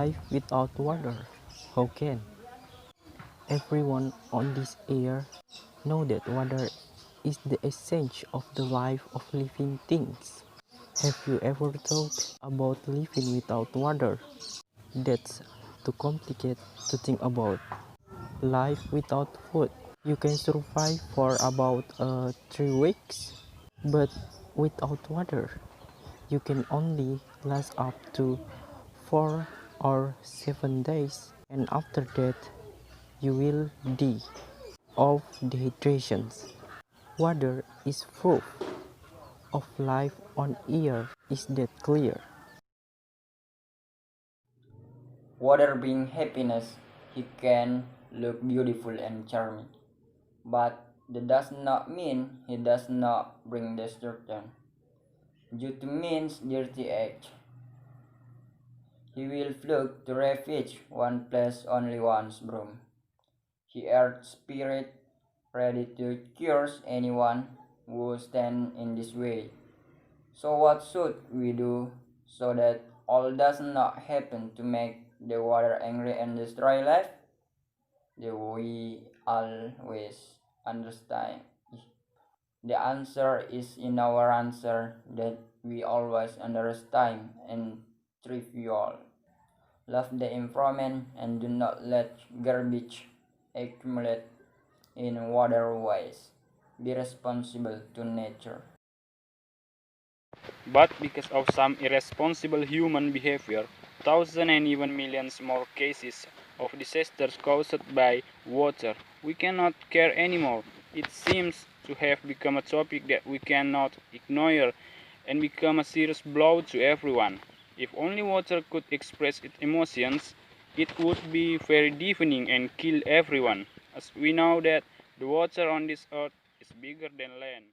Life without water, how can? Everyone on this earth know that water is the essence of the life of living things. Have you ever thought about living without water? That's too complicated to think about. Life without food. You can survive for about 3 weeks, but without water, you can only last up to 4 or 7 days, and after that, you will die of dehydration. Water is proof of life on earth. Is that clear? Water being happiness, he can look beautiful and charming. But that does not mean he does not bring destruction. Due to means dirty edge, he will float to refuge one place only once broom. He earth spirit ready to curse anyone who stand in this way. So what should we do so that all does not happen to make the water angry and destroy life? Do we always understand? The answer is in our answer that we always understand and trivial. Love the environment and do not let garbage accumulate in waterways. Be responsible to nature. But because of some irresponsible human behavior, thousands and even millions more cases of disasters caused by water, we cannot care anymore. It seems to have become a topic that we cannot ignore and become a serious blow to everyone. If only water could express its emotions, it would be very deafening and kill everyone, as we know that the water on this earth is bigger than land.